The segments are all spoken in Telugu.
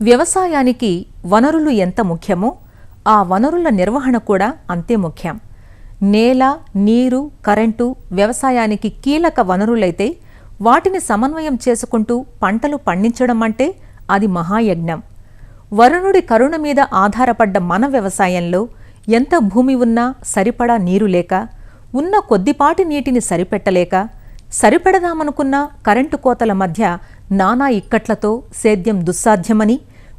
వ్యవసాయానికి వనరులు ఎంత ముఖ్యమో ఆ వనరుల నిర్వహణ కూడా అంతే ముఖ్యం. నేల, నీరు, కరెంటు వ్యవసాయానికి కీలక వనరులైతే వాటిని సమన్వయం చేసుకుంటూ పంటలు పండించడం అంటే అది మహాయజ్ఞం. వరుణుడి కరుణ మీద ఆధారపడ్డ మన వ్యవసాయంలో ఎంత భూమి ఉన్నా సరిపడా నీరు లేక, ఉన్న కొద్దిపాటి నీటిని సరిపెట్టలేక, సరిపెడదామనుకున్న కరెంటు కోతల మధ్య నానా ఇక్కట్లతో సేద్యం దుస్సాధ్యమని,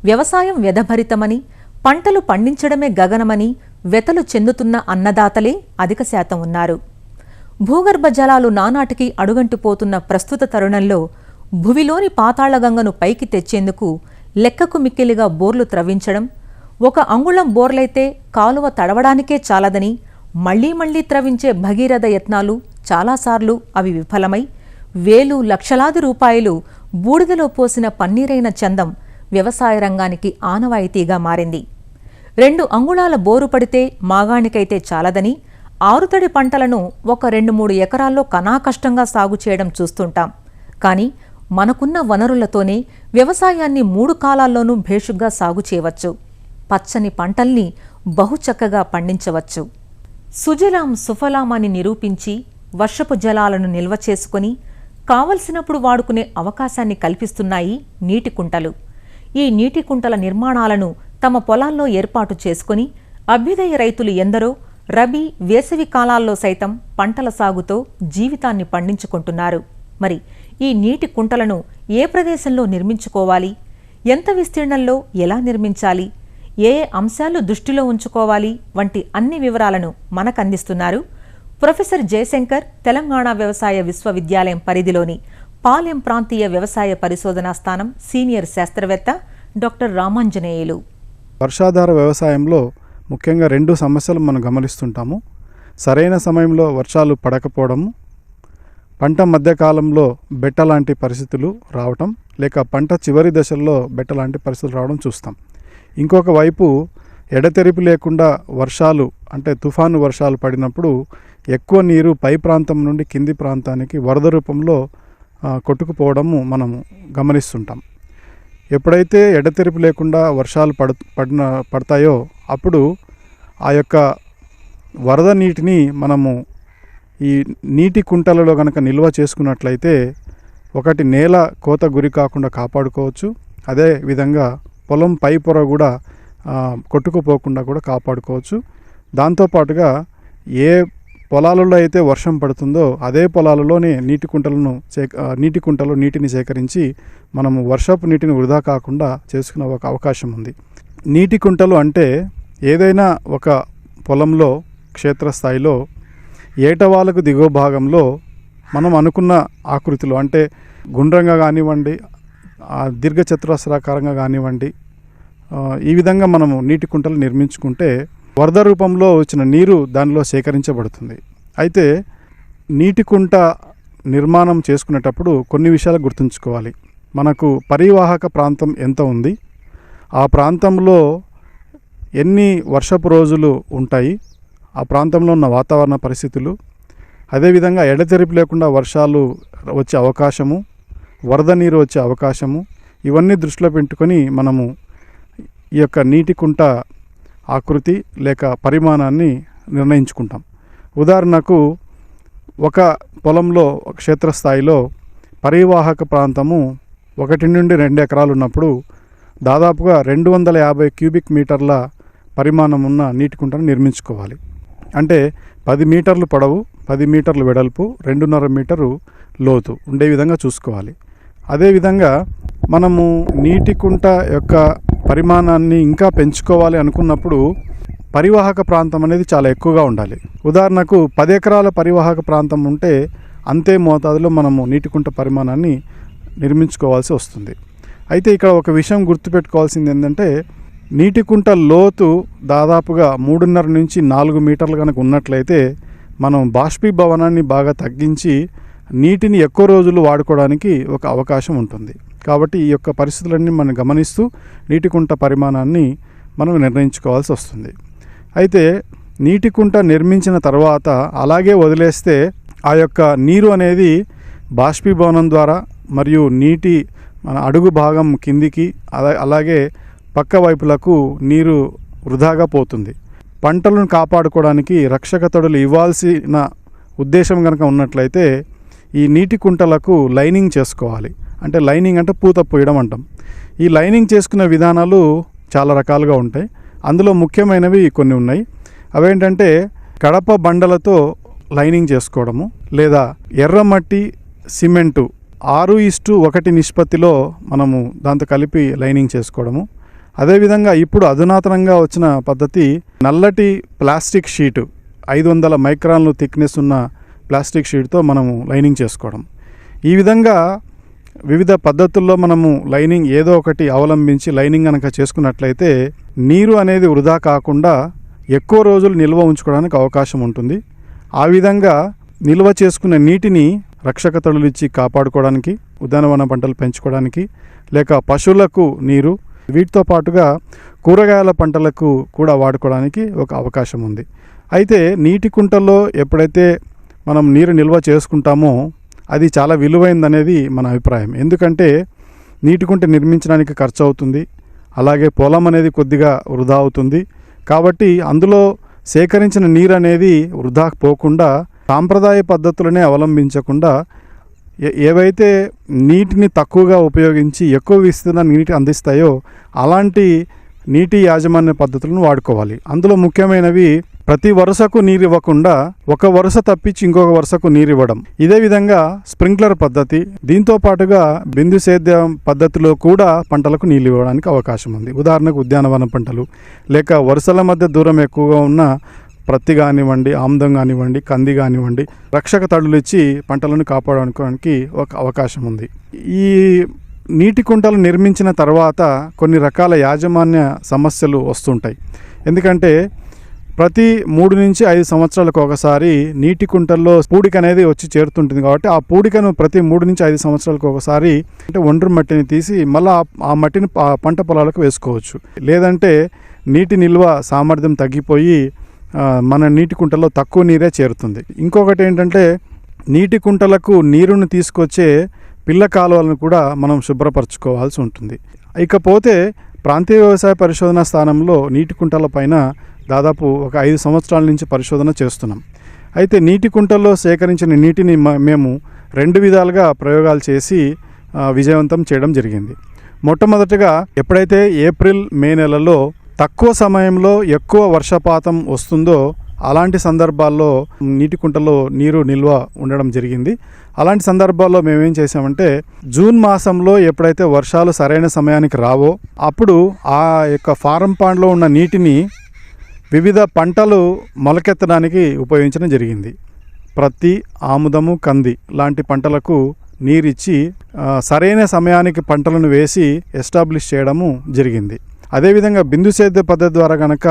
వ్యవసాయం వ్యధభరితమని, పంటలు పండించడమే గగనమని వెతలు చెందుతున్న అన్నదాతలే అధిక శాతం ఉన్నారు. భూగర్భ జలాలు నానాటికి అడుగంటిపోతున్న ప్రస్తుత తరుణంలో భువిలోని పాతాళగంగను పైకి తెచ్చేందుకు లెక్కకు మిక్కిలిగా బోర్లు త్రవ్వించడం, 1 అంగుళం బోర్లైతే కాలువ తడవడానికే చాలదని మళ్లీ మళ్లీ త్రవ్వించే భగీరథ యత్నాలు చాలాసార్లు అవి విఫలమై వేలు లక్షలాది రూపాయలు బూడిదలో పోసిన పన్నీరైన చందం వ్యవసాయ రంగానికి ఆనవాయితీగా మారింది. 2 అంగుళాల బోరు పడితే మాగాణికైతే చాలదని ఆరుతడి పంటలను 1-2-3 ఎకరాల్లో కనాకష్టంగా సాగు చేయడం చూస్తుంటాం. కానీ మనకున్న వనరులతోనే వ్యవసాయాన్ని 3 కాలాల్లోనూ భేషుగ్గా సాగు చేయవచ్చు. పచ్చని పంటల్ని బహుచక్కగా పండించవచ్చు. సుజలాం సుఫలాం అని నిరూపించి వర్షపు జలాలను నిల్వ చేసుకుని కావలసినప్పుడు వాడుకునే అవకాశాన్ని కల్పిస్తున్నాయి నీటి కుంటలు. ఈ నీటి కుంటల నిర్మాణాలను తమ పొలాల్లో ఏర్పాటు చేసుకుని అభ్యుదయ రైతులు ఎందరో రబీ, వేసవి కాలాల్లో సైతం పంటల సాగుతో జీవితాన్ని పండించుకుంటున్నారు. మరి ఈ నీటి కుంటలను ఏ ప్రదేశంలో నిర్మించుకోవాలి, ఎంత విస్తీర్ణంలో ఎలా నిర్మించాలి, ఏ అంశాలు దృష్టిలో ఉంచుకోవాలి వంటి అన్ని వివరాలను మనకందిస్తున్నారు ప్రొఫెసర్ జయశంకర్, తెలంగాణ వ్యవసాయ విశ్వవిద్యాలయం పరిధిలోని పాలెం ప్రాంతీయ వ్యవసాయ పరిశోధనా స్థానం సీనియర్ శాస్త్రవేత్త డాక్టర్ రామాంజనేయులు. వర్షాధార వ్యవసాయంలో ముఖ్యంగా 2 సమస్యలు మనం గమనిస్తుంటాము. సరైన సమయంలో వర్షాలు పడకపోవడము, పంట మధ్యకాలంలో బెట్ట లాంటి పరిస్థితులు రావటం, లేక పంట చివరి దశల్లో బెట్ట లాంటి పరిస్థితులు రావడం చూస్తాం. ఇంకొక వైపు ఎడతెరిపి లేకుండా వర్షాలు అంటే తుఫాను వర్షాలు పడినప్పుడు ఎక్కువ నీరు పై ప్రాంతం నుండి కింది ప్రాంతానికి వరద రూపంలో కొట్టుకుపోవడము మనము గమనిస్తుంటాం. ఎప్పుడైతే ఎడతెరిపి లేకుండా వర్షాలు పడతాయో అప్పుడు ఆ యొక్క వరద నీటిని మనము ఈ నీటి కుంటలలో కనుక నిల్వ చేసుకున్నట్లయితే ఒకటి నేల కోత గురి కాకుండా కాపాడుకోవచ్చు. అదే విధంగా పొలం పై పొర కూడా కొట్టుకుపోకుండా కూడా కాపాడుకోవచ్చు. దాంతోపాటుగా ఏ పొలాలలో అయితే వర్షం పడుతుందో అదే పొలాలలోనే నీటి కుంటలో నీటిని సేకరించి మనము వర్షపు నీటిని వృధా కాకుండా చేసుకునే ఒక అవకాశం ఉంది. నీటి కుంటలు అంటే ఏదైనా ఒక పొలంలో క్షేత్రస్థాయిలో ఏటవాలకు దిగువ భాగంలో మనం అనుకున్న ఆకృతిలో అంటే గుండ్రంగా కానివ్వండి, దీర్ఘచతురస్రాకారంగా కానివ్వండి, ఈ విధంగా మనము నీటి కుంటలు నిర్మించుకుంటే వరద రూపంలో వచ్చిన నీరు దానిలో సేకరించబడుతుంది. అయితే నీటి కుంట నిర్మాణం చేసుకునేటప్పుడు కొన్ని విషయాలు గుర్తుంచుకోవాలి. మనకు పరివాహక ప్రాంతం ఎంత ఉంది, ఆ ప్రాంతంలో ఎన్ని వర్షపు రోజులు ఉంటాయి, ఆ ప్రాంతంలో ఉన్న వాతావరణ పరిస్థితులు, అదేవిధంగా ఎడతెరిపి లేకుండా వర్షాలు వచ్చే అవకాశము, వరద నీరు వచ్చే అవకాశము, ఇవన్నీ దృష్టిలో పెట్టుకొని మనము ఈ యొక్క నీటి కుంట ఆకృతి లేక పరిమాణాన్ని నిర్ణయించుకుంటాం. ఉదాహరణకు ఒక పొలంలో క్షేత్రస్థాయిలో పరివాహక ప్రాంతము 1 నుండి 2 ఎకరాలు ఉన్నప్పుడు దాదాపుగా 250 క్యూబిక్ మీటర్ల పరిమాణం ఉన్న నీటి కుంటను నిర్మించుకోవాలి. అంటే 10 మీటర్లు పొడవు, 10 మీటర్లు వెడల్పు, 2.5 మీటరు లోతు ఉండే విధంగా చూసుకోవాలి. అదేవిధంగా మనము నీటి కుంట యొక్క పరిమాణాన్ని ఇంకా పెంచుకోవాలి అనుకున్నప్పుడు పరివాహక ప్రాంతం అనేది చాలా ఎక్కువగా ఉండాలి. ఉదాహరణకు 10 ఎకరాల పరివాహక ప్రాంతం ఉంటే అంతే మోతాదులో మనము నీటి కుంట పరిమాణాన్ని నిర్మించుకోవాల్సి వస్తుంది. అయితే ఇక్కడ ఒక విషయం గుర్తుపెట్టుకోవాల్సింది ఏంటంటే నీటి కుంట లోతు దాదాపుగా 3.5 నుంచి 4 మీటర్లు కనుక ఉన్నట్లయితే మనం బాష్పీభవనాన్ని బాగా తగ్గించి నీటిని ఎక్కువ రోజులు వాడుకోవడానికి ఒక అవకాశం ఉంటుంది. కాబట్టి ఈ యొక్క పరిస్థితులన్నీ మనం గమనిస్తూ నీటి కుంట పరిమాణాన్ని మనం నిర్ణయించుకోవాల్సి వస్తుంది. అయితే నీటి కుంట నిర్మించిన తర్వాత అలాగే వదిలేస్తే ఆ యొక్క నీరు అనేది బాష్పీభవనం ద్వారా మరియు నీటి మన అడుగు భాగం కిందికి అలాగే పక్క వైపులకు నీరు వృధాగా పోతుంది. పంటలను కాపాడుకోవడానికి రక్షక తొడులు ఇవ్వాల్సిన ఉద్దేశం కనుక ఉన్నట్లయితే ఈ నీటి కుంటలకు లైనింగ్ చేసుకోవాలి. అంటే లైనింగ్ అంటే పూత పోయడం అంటాం. ఈ లైనింగ్ చేసుకునే విధానాలు చాలా రకాలుగా ఉంటాయి. అందులో ముఖ్యమైనవి కొన్ని ఉన్నాయి. అవేంటంటే కడప బండలతో లైనింగ్ చేసుకోవడము, లేదా ఎర్రమట్టి సిమెంటు 6:1 నిష్పత్తిలో మనము దాంతో కలిపి లైనింగ్ చేసుకోవడము. అదేవిధంగా ఇప్పుడు అధునాతనంగా వచ్చిన పద్ధతి నల్లటి ప్లాస్టిక్ షీటు 500 మైక్రాన్లు థిక్నెస్ ఉన్న ప్లాస్టిక్ షీట్తో మనము లైనింగ్ చేసుకోవడం. ఈ విధంగా వివిధ పద్ధతుల్లో మనము లైనింగ్ ఏదో ఒకటి అవలంబించి లైనింగ్ కనుక చేసుకున్నట్లయితే నీరు అనేది వృధా కాకుండా ఎక్కువ రోజులు నిల్వ ఉంచుకోవడానికి అవకాశం ఉంటుంది. ఆ విధంగా నిల్వ చేసుకున్న నీటిని రక్షక తడులు ఇచ్చి కాపాడుకోవడానికి, ఉద్యానవన పంటలు పెంచుకోవడానికి, లేక పశువులకు నీరు, వీటితో పాటుగా కూరగాయల పంటలకు కూడా వాడుకోవడానికి ఒక అవకాశం ఉంది. అయితే నీటి కుంటల్లో ఎప్పుడైతే మనం నీరు నిల్వ చేసుకుంటామో అది చాలా విలువైందనేది మన అభిప్రాయం. ఎందుకంటే నీటి కుంట నిర్మించడానికి ఖర్చు అవుతుంది, అలాగే పొలం అనేది కొద్దిగా వృధా అవుతుంది. కాబట్టి అందులో సేకరించిన నీరు అనేది వృధా పోకుండా సాంప్రదాయ పద్ధతులనే అవలంబించకుండా ఏవైతే నీటిని తక్కువగా ఉపయోగించి ఎక్కువ విస్తీర్ణ నీటి అందిస్తాయో అలాంటి నీటి యాజమాన్య పద్ధతులను వాడుకోవాలి. అందులో ముఖ్యమైనవి ప్రతి వరుసకు నీరు ఇవ్వకుండా ఒక వరుస తప్పించి ఇంకొక వరుసకు నీరు ఇవ్వడం. ఇదే విధంగా స్ప్రింక్లర్ పద్ధతి, దీంతో పాటుగా బిందు సేద్యం పద్ధతిలో కూడా పంటలకు నీళ్ళు ఇవ్వడానికి అవకాశం ఉంది. ఉదాహరణకు ఉద్యానవన పంటలు, లేక వరుసల మధ్య దూరం ఎక్కువగా ఉన్న ప్రత్తి కానివ్వండి, ఆముదం కానివ్వండి, కంది కానివ్వండి, రక్షక తడులు ఇచ్చి పంటలను కాపాడుకోవడానికి ఒక అవకాశం ఉంది. ఈ నీటి కుంటలు నిర్మించిన తర్వాత కొన్ని రకాల యాజమాన్య సమస్యలు వస్తుంటాయి. ఎందుకంటే ప్రతి 3 నుంచి 5 సంవత్సరాలకు ఒకసారి నీటి కుంటల్లో పూడిక అనేది వచ్చి చేరుతుంటుంది. కాబట్టి ఆ పూడికను ప్రతి 3 నుంచి 5 సంవత్సరాలకు ఒకసారి అంటే ఒండ్రు మట్టిని తీసి మళ్ళీ ఆ మట్టిని పంట పొలాలకు వేసుకోవచ్చు. లేదంటే నీటి నిల్వ సామర్థ్యం తగ్గిపోయి మన నీటి కుంటల్లో తక్కువ నీరే చేరుతుంది. ఇంకొకటి ఏంటంటే నీటి కుంటలకు నీరును తీసుకొచ్చే పిల్ల కాలువలను కూడా మనం శుభ్రపరచుకోవాల్సి ఉంటుంది. ఇకపోతే ప్రాంతీయ వ్యవసాయ పరిశోధన స్థానంలో నీటి కుంటల పైన దాదాపు ఒక 5 సంవత్సరాల నుంచి పరిశోధన చేస్తున్నాం. అయితే నీటి కుంటల్లో సేకరించిన నీటిని మేము 2 విధాలుగా ప్రయోగాలు చేసి విజయవంతం చేయడం జరిగింది. మొట్టమొదటిగా ఎప్పుడైతే ఏప్రిల్ మే నెలలో తక్కువ సమయంలో ఎక్కువ వర్షపాతం వస్తుందో అలాంటి సందర్భాల్లో నీటి కుంటలో నీరు నిల్వ ఉండడం జరిగింది. అలాంటి సందర్భాల్లో మేమేం చేసామంటే జూన్ మాసంలో ఎప్పుడైతే వర్షాలు సరైన సమయానికి రావో అప్పుడు ఆ యొక్క ఫారం పాండ్లో ఉన్న నీటిని వివిధ పంటలు మొలకెత్తడానికి ఉపయోగించడం జరిగింది. ప్రత్తి, ఆముదము, కంది లాంటి పంటలకు నీరిచ్చి సరైన సమయానికి పంటలను వేసి ఎస్టాబ్లిష్ చేయడము జరిగింది. అదేవిధంగా బిందు సేద్య పద్ధతి ద్వారా కనుక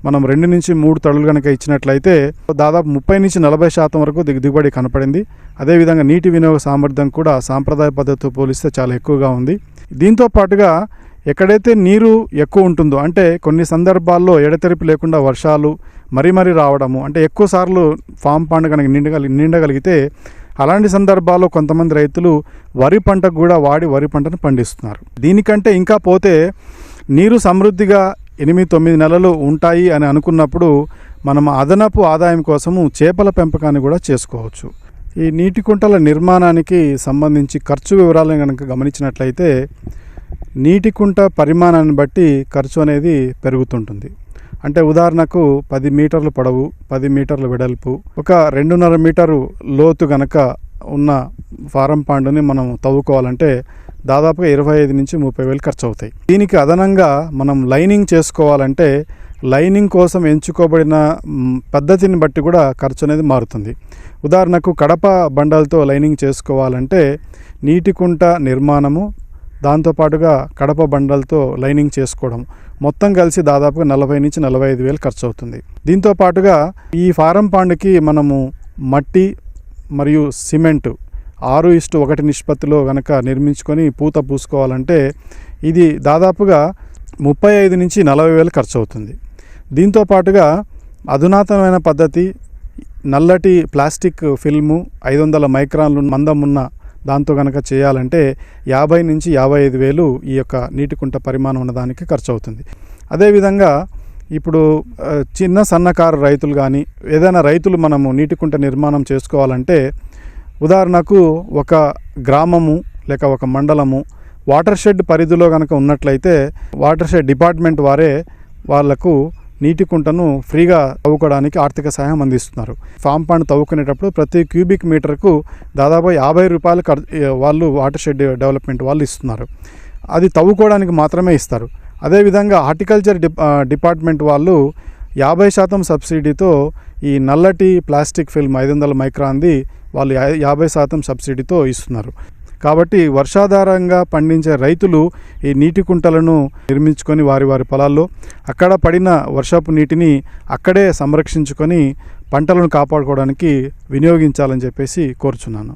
మనం 2 నుంచి 3 తడులు కనుక ఇచ్చినట్లయితే దాదాపు 30 నుంచి 40% వరకు దిగుబడి కనపడింది. అదేవిధంగా నీటి వినియోగ సామర్థ్యం కూడా సాంప్రదాయ పద్ధతితో పోలిస్తే చాలా ఎక్కువగా ఉంది. దీంతో పాటుగా ఎక్కడైతే నీరు ఎక్కువ ఉంటుందో అంటే కొన్ని సందర్భాల్లో ఎడతెరిపి లేకుండా వర్షాలు మరీ రావడము, అంటే ఎక్కువ సార్లు ఫామ్ పాండ్ కనుక నిండగలిగితే అలాంటి సందర్భాల్లో కొంతమంది రైతులు వరి పంటకు కూడా వాడి వరి పంటను పండిస్తున్నారు. దీనికంటే ఇంకా పోతే నీరు సమృద్ధిగా 8-9 నెలలు ఉంటాయి అని అనుకున్నప్పుడు మనం అదనపు ఆదాయం కోసము చేపల పెంపకాన్ని కూడా చేసుకోవచ్చు. ఈ నీటి కుంటల నిర్మాణానికి సంబంధించి ఖర్చు వివరాలను కనుక గమనించినట్లయితే నీటి కుంట పరిమాణాన్ని బట్టి ఖర్చు అనేది పెరుగుతుంటుంది. అంటే ఉదాహరణకు 10 మీటర్లు పొడవు, 10 మీటర్ల వెడల్పు, ఒక 2.5 మీటరు లోతు గనక ఉన్న ఫారం పాండుని మనం తవ్వుకోవాలంటే దాదాపుగా 25 నుంచి 30 వేలు ఖర్చు అవుతాయి. దీనికి అదనంగా మనం లైనింగ్ చేసుకోవాలంటే లైనింగ్ కోసం ఎంచుకోబడిన పద్ధతిని బట్టి కూడా ఖర్చు అనేది మారుతుంది. ఉదాహరణకు కడప బండలతో లైనింగ్ చేసుకోవాలంటే నీటి కుంట నిర్మాణము, దాంతోపాటుగా కడప బండలతో లైనింగ్ చేసుకోవడం మొత్తం కలిసి దాదాపుగా 40 నుంచి 45 వేలు ఖర్చు అవుతుంది. దీంతో పాటుగా ఈ ఫారం పాండుకి మనము మట్టి మరియు సిమెంటు 6:1 నిష్పత్తిలో కనుక నిర్మించుకొని పూత పూసుకోవాలంటే ఇది దాదాపుగా 35 నుంచి 40 వేలు ఖర్చు అవుతుంది. దీంతో పాటుగా అధునాతనమైన పద్ధతి నల్లటి ప్లాస్టిక్ ఫిల్ము 500 మైక్రాన్లు మందం ఉన్న దాంతో కనుక చేయాలంటే 50 నుంచి 55 వేలు ఈ యొక్క నీటి కుంట పరిమాణం ఉన్నదానికి ఖర్చు అవుతుంది. అదేవిధంగా ఇప్పుడు చిన్న సన్నకారు రైతులు కానీ ఏదైనా రైతులు మనము నీటి కుంట నిర్మాణం చేసుకోవాలంటే ఉదాహరణకు ఒక గ్రామము లేక ఒక మండలము వాటర్ షెడ్ పరిధిలో కనుక ఉన్నట్లయితే వాటర్ షెడ్ డిపార్ట్మెంట్ వారే వాళ్లకు నీటి కుంటను ఫ్రీగా తవ్వుకోవడానికి ఆర్థిక సహాయం అందిస్తున్నారు. ఫామ్ పాండ్ తవ్వుకునేటప్పుడు ప్రతి క్యూబిక్ మీటర్కు దాదాపు 50 రూపాయలు వాళ్ళు వాటర్ షెడ్ డెవలప్మెంట్ వాళ్ళు ఇస్తున్నారు. అది తవ్వుకోవడానికి మాత్రమే ఇస్తారు. అదేవిధంగా హార్టికల్చర్ డిపార్ట్మెంట్ వాళ్ళు 50% సబ్సిడీతో ఈ నల్లటి ప్లాస్టిక్ ఫిల్మ్ 500 మైక్రాన్ది వాళ్ళు 50% సబ్సిడీతో ఇస్తున్నారు. కాబట్టి వర్షాధారంగా పండించే రైతులు ఈ నీటి కుంటలను నిర్మించుకొని వారి పొలాల్లో అక్కడ పడిన వర్షపు నీటిని అక్కడే సంరక్షించుకొని పంటలను కాపాడుకోవడానికి వినియోగించాలని చెప్పేసి కోరుచున్నాను.